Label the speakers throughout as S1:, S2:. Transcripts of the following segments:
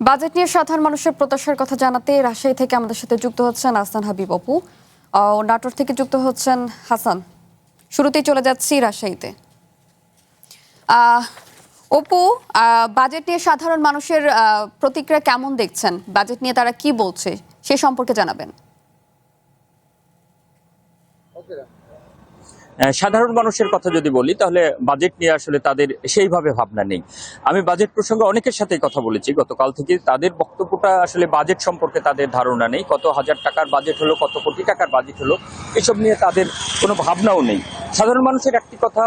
S1: Budget নিয়ে সাধারণ মানুষের প্রত্যাশার কথা জানাতে রাজশাহী থেকে আমাদের সাথে যুক্ত হচ্ছেন আহসান হাবিব অপু ও নাটোর থেকে যুক্ত হচ্ছেন হাসান। শুরুতেই চলে যাচ্ছি রাজশাহীতে। অপু, বাজেট নিয়ে সাধারণ মানুষের প্রতিক্রিয়া কেমন দেখছেন? বাজেট নিয়ে তারা কি বলছে সে সম্পর্কে জানাবেন।
S2: সাধারণ মানুষের কথা যদি বলি তাহলে বাজেট নিয়ে আসলে তাদের সেইভাবে ভাবনা নেই। আমি বাজেট প্রসঙ্গে অনেকের সাথে কথা বলেছি গতকাল থেকে, তাদের বক্তব্যটা আসলে বাজেট সম্পর্কে তাদের ধারণা নেই। কত হাজার টাকার বাজেট হলো, কত কোটি টাকার বাজেট হলো, এসব নিয়ে তাদের কোনো ভাবনাও নেই। সাধারণ মানুষের একটি কথা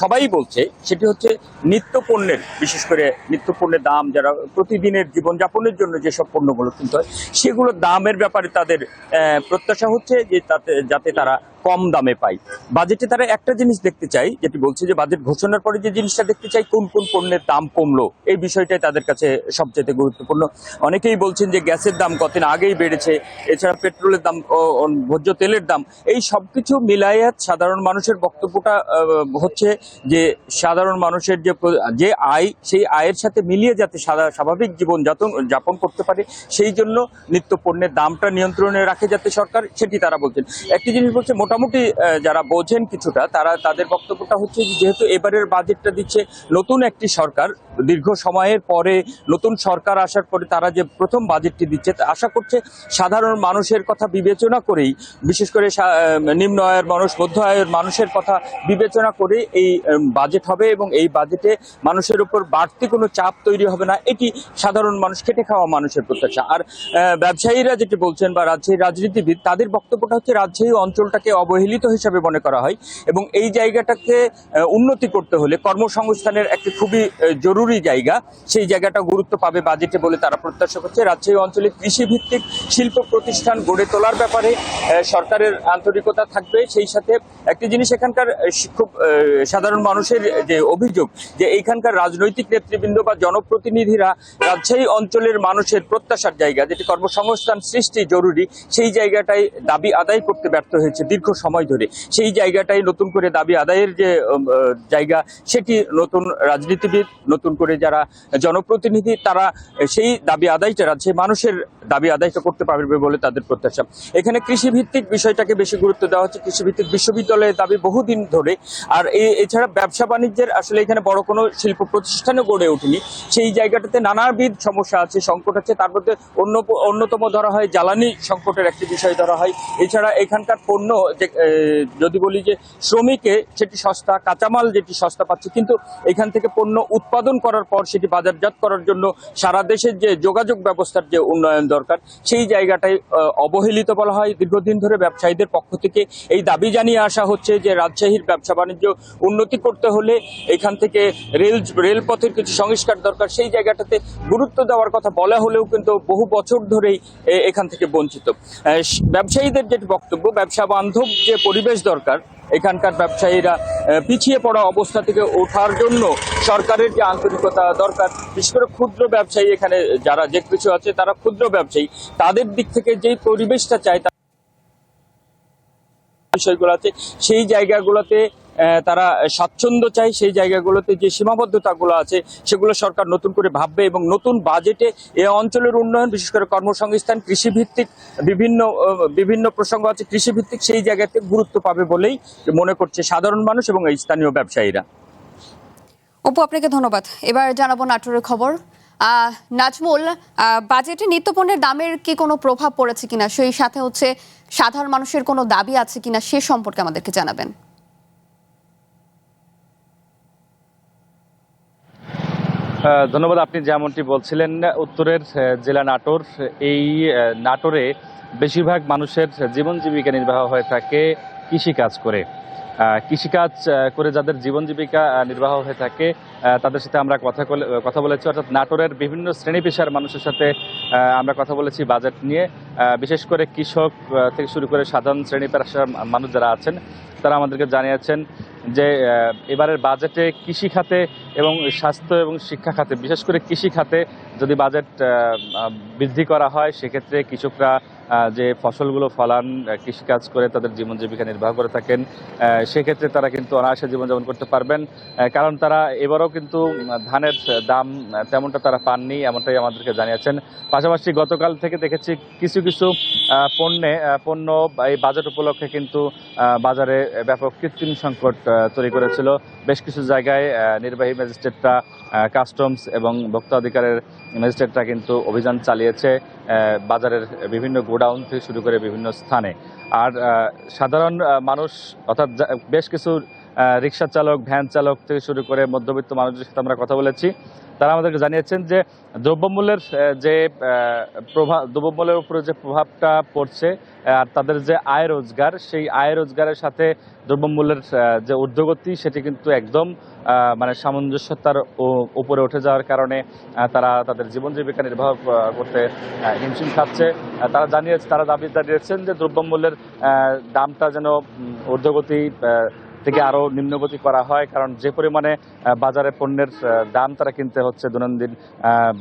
S2: সবাই বলছে, সেটি হচ্ছে নিত্য পণ্যের, বিশেষ করে নিত্য পণ্যের দাম, যারা প্রতিদিনের জীবনযাপনের জন্য যেসব পণ্যগুলো কিনতে হয় সেগুলোর দামের ব্যাপারে তাদের প্রত্যাশা হচ্ছে যে যাতে তারা কম দামে পায়। বাজেটে তারা একটা জিনিস দেখতে চাই, যেটি বলছে যে বাজেট ঘোষণার পরে যে জিনিসটা দেখতে চাই, কোন কোন পণ্যের দাম কমলো, এই বিষয়টাই তাদের কাছে সবচেয়ে গুরুত্বপূর্ণ। অনেকেই বলছেন যে গ্যাসের দাম কতদিন আগেই বেড়েছে, এছাড়া পেট্রোলের দাম, ভোজ্য তেলের দাম, এই সবকিছু মিলাইয়া সাধারণ মানুষের বক্তব্যটা হচ্ছে যে সাধারণ মানুষের যে আয়, সেই আয়ের সাথে মিলিয়ে যাতে স্বাভাবিক জীবন যাপন করতে পারে, সেই জন্য নিত্য পণ্যের দামটা নিয়ন্ত্রণে রাখে যাতে সরকার, সেটি তারা বলছেন। একটি জিনিস বলছে, মোটামুটি যারা বোঝেন কিছুটা, তাদের বক্তব্যটা হচ্ছে যেহেতু এবারের বাজেটটা দিচ্ছে নতুন একটি সরকার, দীর্ঘ সময়ের পরে নতুন সরকার আসার পরে তারা যে প্রথম বাজেটটি দিচ্ছে, আশা করছে সাধারণ মানুষের কথা বিবেচনা করেই, বিশেষ করে নিম্ন আয়ের মানুষ, মধ্য আয়ের মানুষের কথা বিবেচনা করে এই বাজেট হবে এবং এই বাজেটে মানুষের উপর বাড়তি কোনো চাপ তৈরি হবে না, এটি সাধারণ মানুষ, খেটে খাওয়া মানুষের প্রত্যাশা। আর ব্যবসায়ীরা যেটি বলছেন বা রাজশাহী রাজনীতিবিদ, তাদের বক্তব্যটা হচ্ছে রাজশাহী অঞ্চলটাকে অবহেলিত হিসাবে মনে করা হয় এবং এই জায়গাটাকে উন্নতি করতে হলে কর্মসংস্থানের একটি খুবই জরুরি জায়গা, সেই জায়গাটা গুরুত্ব পাবে বাজেটে বলে তারা প্রত্যাশা করছে। রাজশাহী অঞ্চলে কৃষিভিত্তিক শিল্প প্রতিষ্ঠান গড়ে তোলার ব্যাপারে সরকারের আন্তরিকতা থাকবে। সেই সাথে একটি জিনিস, এখানকার খুব সাধারণ মানুষের যে অভিযোগ, যে এইখানকার রাজনৈতিক নেতৃবৃন্দ বা জনপ্রতিনিধিরা রাজশাহী অঞ্চলের মানুষের প্রত্যাশার জায়গা, যেটি কর্মসংস্থান সৃষ্টি জরুরি, সেই জায়গাটাই দাবি আদায় করতে ব্যর্থ হয়েছে দীর্ঘ সময় ধরে। সেই জায়গাটাই নতুন করে দাবি আদায়ের যে জায়গা, সেটি নতুন রাজনীতিবিদ, নতুন করে যারা জনপ্রতিনিধি, তারা সেই দাবি আদায়টা, রাজ্যে মানুষের দাবি আদায়টা করতে পারবে বলে তাদের প্রত্যাশা। এখানে কৃষিভিত্তিক বিষয়টাকে বেশি গুরুত্ব দেওয়া হচ্ছে, কৃষিভিত্তিক বিশ্ববিদ্যালয়ের দাবি বহুদিন ধরে। আর এছাড়া ব্যবসা বাণিজ্যের আসলে এখানে বড় কোনো শিল্প প্রতিষ্ঠানও গড়ে ওঠেনি, সেই জায়গাটাতে নানাবিধ সমস্যা আছে, সংকট আছে। তার মধ্যে অন্যতম ধরা হয় জ্বালানি সংকটের একটি বিষয় ধরা হয়। এছাড়া এখানকার পণ্য যদি বলি যে শ্রমিকে সেটি সস্তা, কাঁচামাল যেটি সস্তা পাচ্ছে, কিন্তু এখান থেকে পণ্য উৎপাদন করার পর সেটি বাজারজাত করার জন্য সারা দেশের যে যোগাযোগ ব্যবস্থার যে উন্নয়ন দরকার, সেই জায়গাটাই অবহেলিত বলা হয়। দীর্ঘদিন ধরে ব্যবসায়ীদের পক্ষ থেকে এই দাবি জানিয়ে আসা হচ্ছে যে রাজশাহীর ব্যবসা বাণিজ্য উন্নতি করতে হলে এখান থেকে রেলপথের কিছু সংস্কার দরকার, সেই জায়গাটাতে গুরুত্ব দেওয়ার কথা বলা হলেও কিন্তু বহু বছর ধরেই এখান থেকে বঞ্চিত। ব্যবসায়ীদের যেটি বক্তব্য, ব্যবসা বান্ধব যে পরিবেশ দরকার, এখানকার ব্যবসায়ীরা পিছিয়ে পড়া অবস্থা থেকে ওঠার জন্য সরকারের যে আন্তরিকতা দরকার, বিশেষ করে ক্ষুদ্র ব্যবসায়ী, এখানে যারা যে কিছু আছে তারা ক্ষুদ্র ব্যবসায়ী, তাদের দিক থেকে যেই পরিবেশটা চায়, বিষয়গুলো আছে সেই জায়গাগুলোতে তারা স্বাচ্ছন্দ্য চাই, সেই জায়গাগুলোতে যে সীমাবদ্ধতাগুলো আছে সেগুলো সরকার নতুন করে ভাববে এবং নতুন বাজেটে এ অঞ্চলের উন্নয়ন, বিশেষ করে কর্মসংস্থান, কৃষিভিত্তিক বিভিন্ন প্রসঙ্গ আছে কৃষিভিত্তিক, সেই জায়গাতে গুরুত্ব পাবে বলেই মনে করছে সাধারণ মানুষ এবং স্থানীয় ব্যবসায়ীরা।
S1: অপু, আপনাকে ধন্যবাদ। এবার জানাবো নাটোরের খবর। নাজমুল, বাজেটে নিত্যপণ্যের দামের কি কোনো প্রভাব পড়েছে কিনা, সেই সাথে হচ্ছে সাধারণ মানুষের কোনো দাবি আছে কিনা সে সম্পর্কে আমাদেরকে জানাবেন।
S3: ধন্যবাদ। আপনি যেমনটি বলছিলেন, উত্তরের জেলা নাটোর, এই নাটোরে বেশিরভাগ মানুষের জীবন জীবিকা নির্বাহ হয়ে থাকে কৃষিকাজ করে। কৃষিকাজ করে যাদের জীবন জীবিকা নির্বাহ হয়ে থাকে তাদের সাথে আমরা কথা বলেছি, অর্থাৎ নাটোরের বিভিন্ন শ্রেণী পেশার মানুষের সাথে আমরা কথা বলেছি বাজেট নিয়ে। বিশেষ করে কৃষক থেকে শুরু করে সাধারণ শ্রেণী পেশার মানুষ যারা আছেন, তারা আমাদেরকে জানিয়েছেন যে এবারের বাজেটে কৃষি খাতে এবং স্বাস্থ্য এবং শিক্ষা খাতে, বিশেষ করে কৃষি খাতে যদি বাজেট বৃদ্ধি করা হয়, সেক্ষেত্রে কৃষকরা যে ফসলগুলো ফলান, কৃষিকাজ করে তাদের জীবন জীবিকা নির্বাহ করে থাকেন, সেক্ষেত্রে তারা কিন্তু অনায়াসে জীবনযাপন করতে পারবেন। কারণ তারা এবারও কিন্তু ধানের দাম তেমনটা তারা পাননি, এমনটাই আমাদেরকে জানিয়েছেন। পাশাপাশি গতকাল থেকে দেখেছি কিছু কিছু পণ্য এই বাজেট উপলক্ষে কিন্তু বাজারে ব্যাপক কৃত্রিম সংকট তৈরি করেছিল। বেশ কিছু জায়গায় নির্বাহী ম্যাজিস্ট্রেটরা, কাস্টমস এবং ভোক্তা অধিকারের ম্যাজিস্ট্রেটরা কিন্তু অভিযান চালিয়েছে বাজারের বিভিন্ন গোডাউন থেকে শুরু করে বিভিন্ন স্থানে। আর সাধারণ মানুষ অর্থাৎ বেশ কিছু রিক্সা চালক, ভ্যান চালক থেকে শুরু করে মধ্যবিত্ত মানুষদের সাথে আমরা কথা বলেছি। তারা আমাদেরকে জানিয়েছেন যে দ্রব্যমূল্যের যে দ্রব্যমূল্যের উপরে যে প্রভাবটা পড়ছে আর তাদের যে আয় রোজগার, সেই আয় রোজগারের সাথে দ্রব্যমূল্যের যে ঊর্ধ্বগতি সেটি কিন্তু একদম মানে সামঞ্জস্যতার উপরে উঠে যাওয়ার কারণে তারা তাদের জীবন জীবিকা নির্বাহ করতে হিমশিম খাচ্ছে। তারা দাবি জানিয়েছেন যে দ্রব্যমূল্যের দামটা যেন ঊর্ধ্বগতি থেকে আরো নিম্নগতি করা হয়, কারণ যে পরিমাণে বাজারে পণ্যের দাম তারা কিনতে হচ্ছে, দৈনন্দিন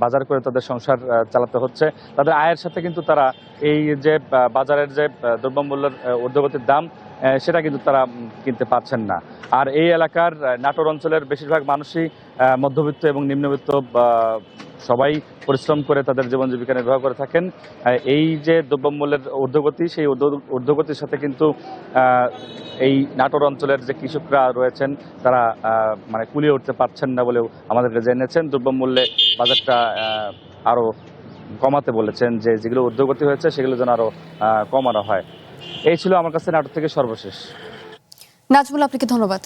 S3: বাজার করে তাদের সংসার চালাতে হচ্ছে, তাদের আয়ের সাথে কিন্তু তারা এই যে বাজারের যে দ্রব্যমূল্যের ঊর্ধ্বগতির দাম সেটা কিন্তু তারা কিনতে পারছেন না। আর এই এলাকার নাটোর অঞ্চলের বেশিরভাগ মানুষই মধ্যবিত্ত এবং নিম্নবিত্ত, সবাই পরিশ্রম করে তাদের জীবন জীবিকা নির্বাহ করে থাকেন। এই যে দ্রব্যমূল্যের ঊর্ধ্বগতি, সেই ঊর্ধ্বগতির সাথে কিন্তু এই নাটোর অঞ্চলের যে কৃষকরা রয়েছেন তারা মানে কুলিয়ে উঠতে পারছেন না বলেও আমাদেরকে জেনেছেন। দ্রব্যমূল্যে বাজারটা আরো কমাতে বলেছেন, যেগুলো ঊর্ধ্বগতি হয়েছে সেগুলো যেন আরো কমানো হয়। এই ছিল আমার কাছে নাটোর থেকে সর্বশেষ।
S1: নাজমুল, আপনাকে ধন্যবাদ।